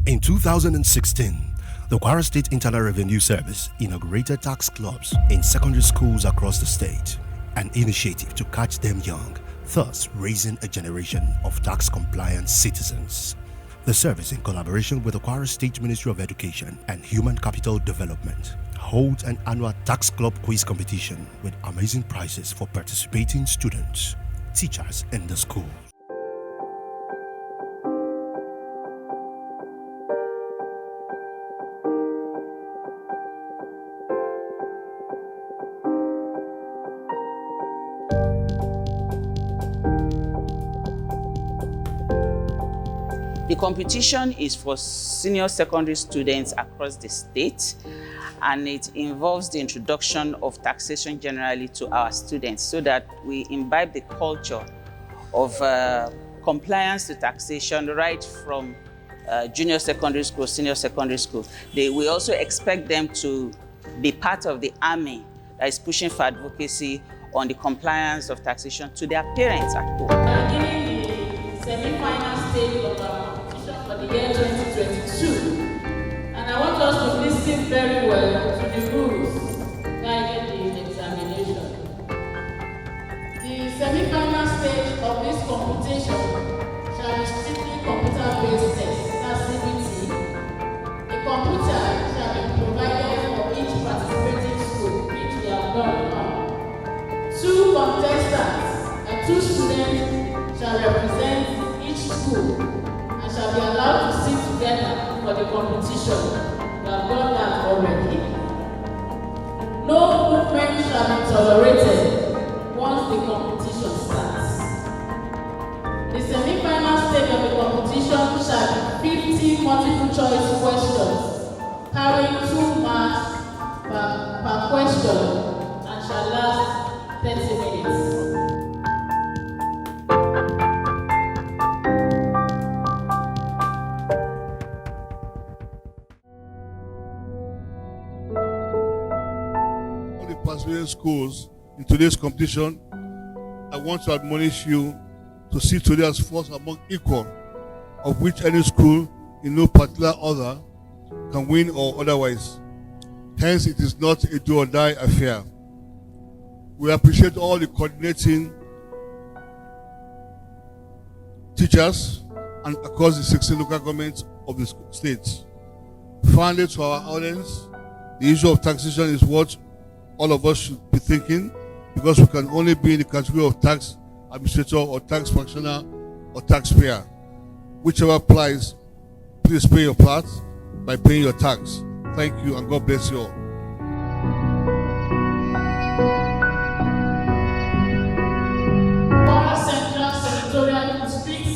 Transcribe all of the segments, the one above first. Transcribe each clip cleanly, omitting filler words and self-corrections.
In 2016, the Kwara State Internal Revenue Service inaugurated tax clubs in secondary schools across the state, an initiative to catch them young, thus raising a generation of tax-compliant citizens. The service, in collaboration with the Kwara State Ministry of Education and Human Capital Development, holds an annual tax club quiz competition with amazing prizes for participating students, teachers, and the school. The competition is for senior secondary students across the state, and it involves the introduction of taxation generally to our students so that we imbibe the culture of compliance to taxation right from junior secondary school, senior secondary school. We also expect them to be part of the army that is pushing for advocacy on the compliance of taxation to their parents at home. Beginning the semi-final stage of our competition for the year 2022, and I want us to listen very well to the rules guiding the examination. The semi-final stage of this competition shall be strictly computer-based tests, that's CBT. A computer shall be provided for each participating school, which we have done now. 2 contestants and 2 students shall represent each school and shall be allowed to sit together for the competition. We have done that already. No movement shall be tolerated once the competition starts. The semi-final stage of the competition shall be 50 multiple choice questions, carrying 2 marks per question, and shall last 30 minutes. All the participating schools in today's competition, I want to admonish you to see today as force among equal, of which any school in no particular order can win or otherwise. Hence, it is not a do or die affair. We appreciate all the coordinating teachers and across the 16 local governments of the states. Finally, to our audience, the issue of taxation is what all of us should be thinking, because we can only be in the category of tax administrator or tax functioner or taxpayer. Whichever applies, please pay your part by paying your tax. Thank you, and God bless you all. Kwara Central Senatorial District,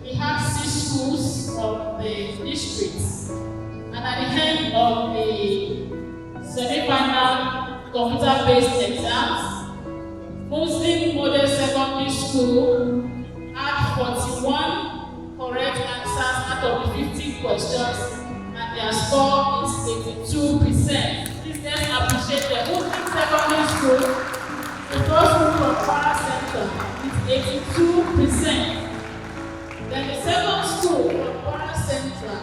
we have 6 schools of the district, and at the end of the semi-final computer-based exams, Muslim Model Secondary School had 41 correct answers out of the 50 questions, and their score is 82%. Please let's appreciate the Muslim Secondary School. The first school from Kwara Central is 82%. Then the second school from Kwara Central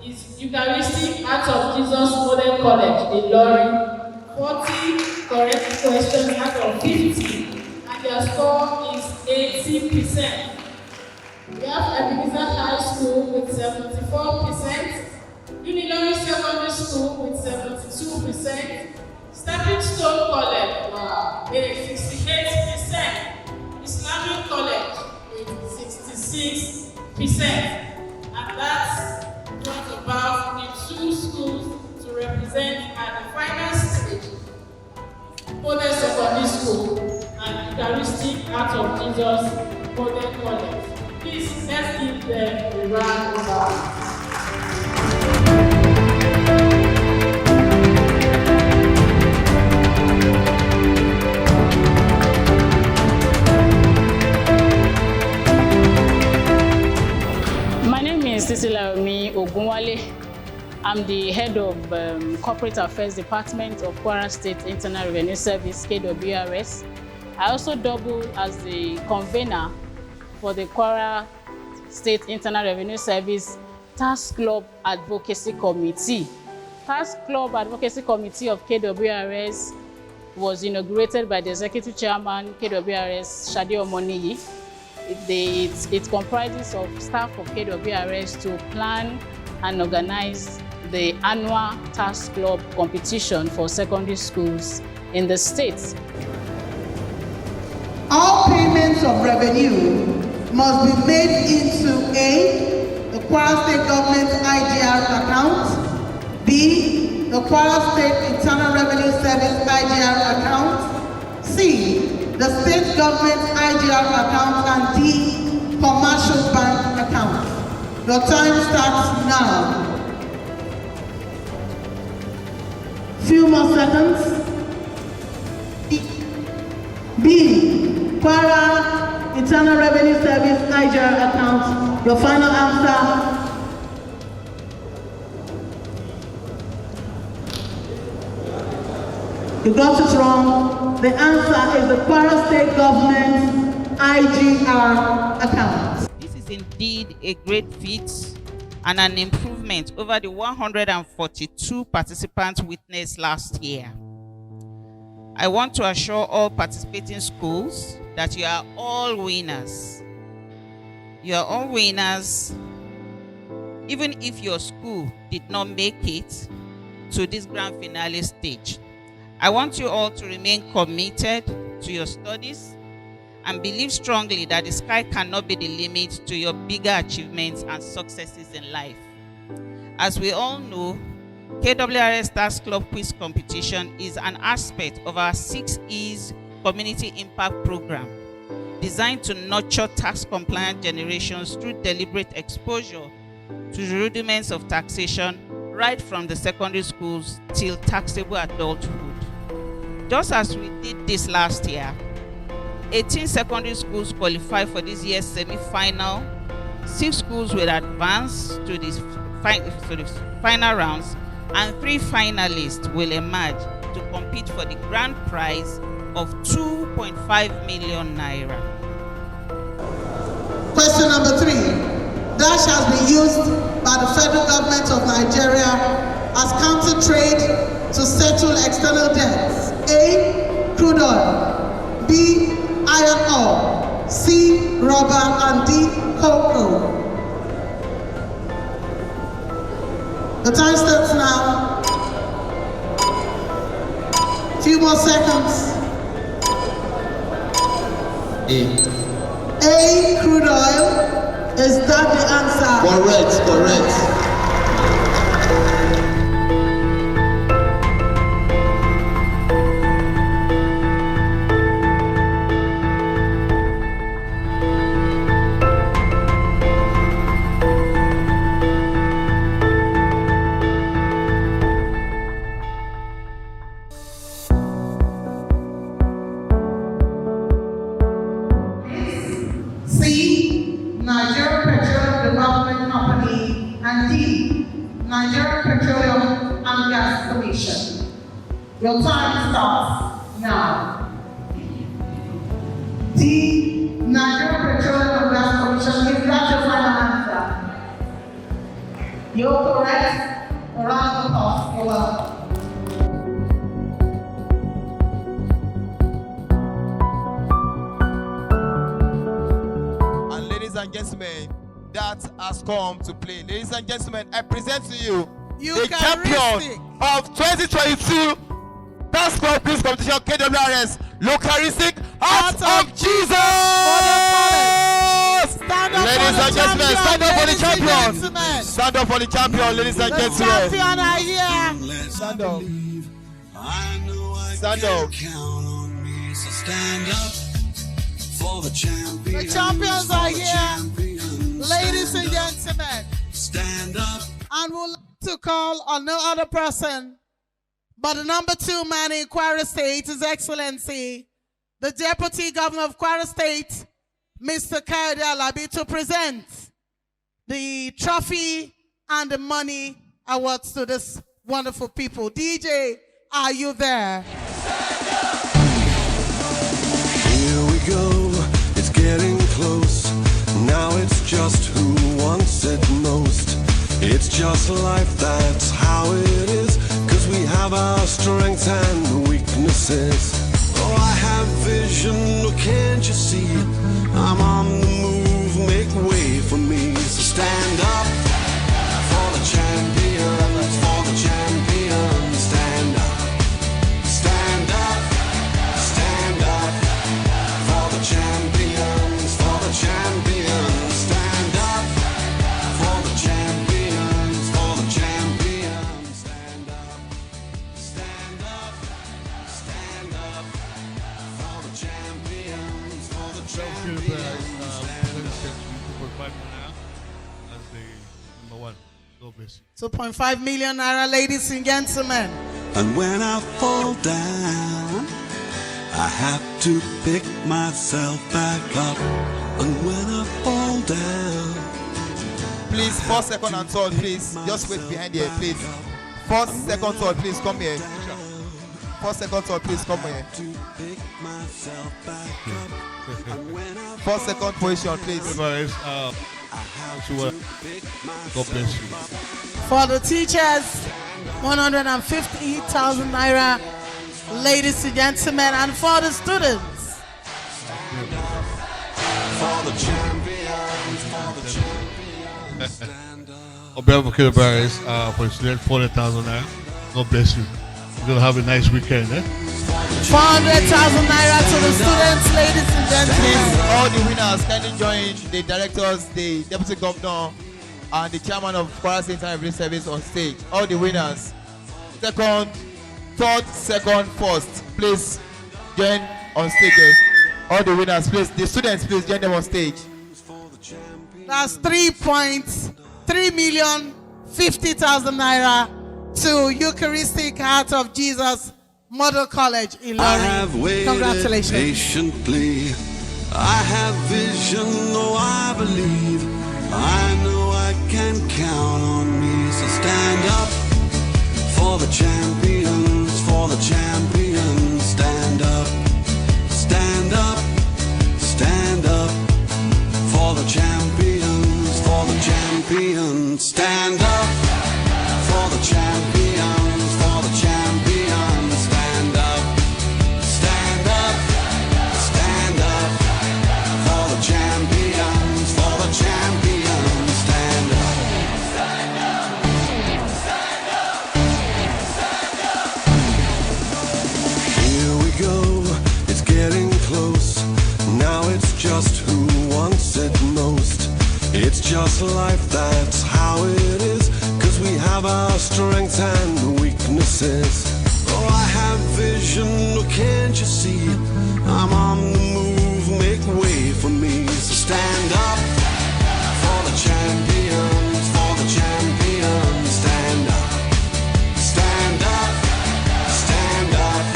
is Kw-Irs out of Jesus Model College, Ilorin. 40 correct questions out of 50, and their score is 80%. We have Ebenezer High School with 74%, Ilorin Secondary School with 72%, Stepping Stone College with 68%, Islamic College with 66%, and that's just about the 2 schools to represent at the final stage. Model Secondary School and Kw-Irs out of Jesus Model College. Please, let's give them a round of applause. My name is Ilorin Ogunwale. I'm the head of Corporate Affairs Department of Kwara State Internal Revenue Service, Kw-Irs. I also double as the convener for the Kwara State Internal Revenue Service Task Club Advocacy Committee. Task Club Advocacy Committee of Kw-Irs was inaugurated by the Executive Chairman, Kw-Irs, Shade Omoniyi. It comprises of staff of Kw-Irs to plan and organize the annual Task Club competition for secondary schools in the state. All payments of revenue must be made into A, the Kwara State Government IGR account, B, the Kwara State Internal Revenue Service IGR account, C, the State Government IGR account, and D, Commercial Bank account. Your time starts now. Few more seconds. B, Kwara Internal Revenue Service IGR account. Your final answer. You got it wrong. The answer is the Kwara State Government IGR account. This is indeed a great feat and an improvement over the 142 participants witnessed last year. I want to assure all participating schools that you are all winners. You are all winners, even if your school did not make it to this grand finale stage. I want you all to remain committed to your studies and believe strongly that the sky cannot be the limit to your bigger achievements and successes in life. As we all know, Kw-Irs Task Club Quiz Competition is an aspect of our 6E's Community Impact Program, designed to nurture tax-compliant generations through deliberate exposure to the rudiments of taxation right from the secondary schools till taxable adulthood. Just as we did this last year, 18 secondary schools qualified for this year's semi-final. 6 schools will advance to the final rounds, and 3 finalists will emerge to compete for the grand prize of 2.5 million naira. Question number 3. Dash has been used by the federal government of Nigeria as counter trade to settle external debts. A, crude oil. B, iron ore. C, rubber. And D, cocoa. The time starts now. Few more seconds. A, crude oil. Is that the answer? Correct, correct. C, Nigeria Petroleum Development Company, and D, Nigeria Petroleum and Gas Commission. Your time starts now. D, Nigeria Petroleum and Gas Commission. Is that your final answer? You're correct. A round of applause. You're welcome. Ladies and gentlemen, that has come to play. Ladies and gentlemen, I present to you the champion of 2022 Task Club Quiz Competition Kw-Irs, Eucharistic Heart of Jesus! Ladies and gentlemen, stand up for the champion! Stand up for the champion, ladies and gentlemen. Champion are here. Stand up. Stand up. Stand up. The champions are here, ladies and gentlemen. Stand up. And we'd like to call on no other person but the number 2 man in Kwara State, His Excellency, the Deputy Governor of Kwara State, Mr. Kayode Alabi, to present the trophy and the money awards to this wonderful people. DJ, are you there? Here we go, it's getting close. Now it's just who wants it most. just life, that's how it is. Cause we have our strengths and weaknesses. Oh, I have vision, oh, can't you see? I'm on the move, make way for me. So stand up for the champions, for the champions. Stand up, stand up, stand up for the champions, for the champions. Stand up for the champions, for the champions. Stand up, stand up, stand up for the champions, for the champions. Number one. God bless you. 2.5 million naira, ladies and gentlemen. And when I fall down, I have to pick myself back up. And when I fall down, Please, 4 second and third, please. Just wait behind here, please. 4 second third, please come here. 4 second third, please come here. to pick myself back up. And when I 4 second position, please. Kw-Irs, God bless you. For the teachers, 150,000 naira, ladies and gentlemen, and for the students, for the champions, for the champions. Stand up. On behalf of Kw-Irs, for the student, 400,000 naira. God bless you. You're gonna have a nice weekend, eh? 400,000 naira to the students, ladies and Please, gentlemen. all the winners kindly join the directors, the deputy governor, and the chairman of Kwara State Revenue Service on stage. All the winners, second, third, second, first, please join on stage. All the winners, please. The students, please join them on stage. That's 3,350,000 naira to Eucharistic Heart of Jesus Model College in I have Ilorin. waited Congratulations. patiently. I have vision, oh, I believe. I know I can count on me. So stand up for the champions, for the champions. Stand up, stand up, stand up for the champions, for the champions. Stand up for the champions, for the champions. Stand up, stand up, stand up for the champions, for the champions. Stand up. Here we go, it's getting close. Now it's just who wants it most. It's just life, that's how it is. Cause we have our strengths and weaknesses. Oh, I have vision, oh, can't you see? I'm on the move, make way for me. So stand up for the champions, for the champions. Stand up, stand up, stand up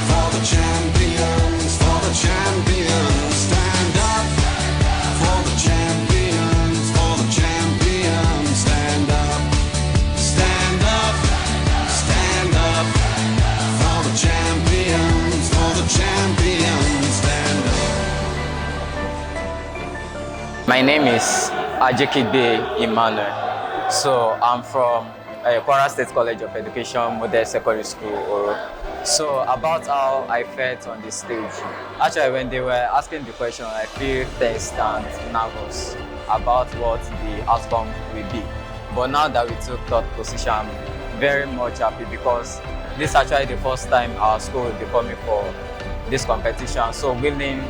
for the champions, for the champions. Stand up for the champions, for the champions. Stand up, stand up, stand up for the champions, for the champions. Stand up. My name is Ajekide Emmanuel. So I'm from Kwara State College of Education, Model Secondary School, Oro. So about how I felt on the stage. Actually, when they were asking the question, I feel tense and nervous about what the outcome will be. But now that we took third position, I'm very much happy because this is actually the first time our school will be coming for this competition. So winning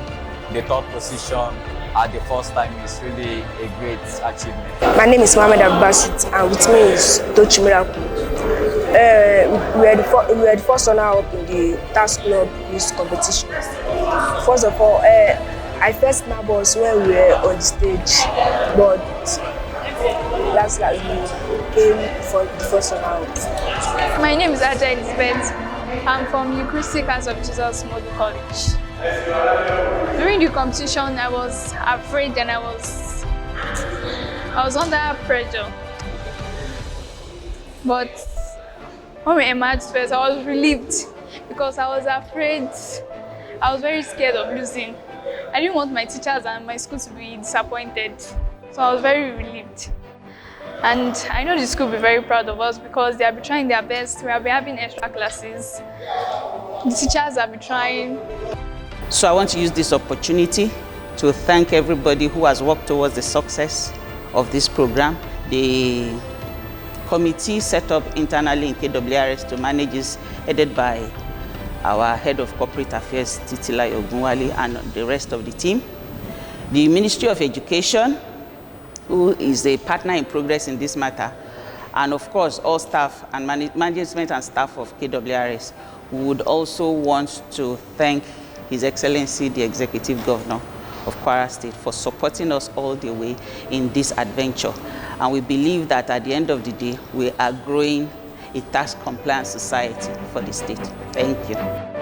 the third position at the first time is really a great achievement. My name is Mohamed Abbasit, and with me is Tochi Miracle. We were the first runner up in the task club quiz competition. First of all, I felt nervous when we were on the stage, but last we came for the first runner up. My name is Aja Elizabeth. I'm from Eucharistic Heart of Jesus Model College. During the competition, I was afraid and I was under pressure. But when we emerged first, I was relieved because I was afraid. I was very scared of losing. I didn't want my teachers and my school to be disappointed. So I was very relieved. And I know the school will be very proud of us because they have been trying their best. We have been having extra classes. The teachers have been trying. So I want to use this opportunity to thank everybody who has worked towards the success of this program. The committee set up internally in Kw-Irs to manage is headed by our head of corporate affairs, Titila Ogunwale, and the rest of the team. The Ministry of Education, who is a partner in progress in this matter, and of course all staff and management and staff of Kw-Irs would also want to thank His Excellency the Executive Governor of Kwara State for supporting us all the way in this adventure. And we believe that at the end of the day, we are growing a tax compliant society for the state. Thank you.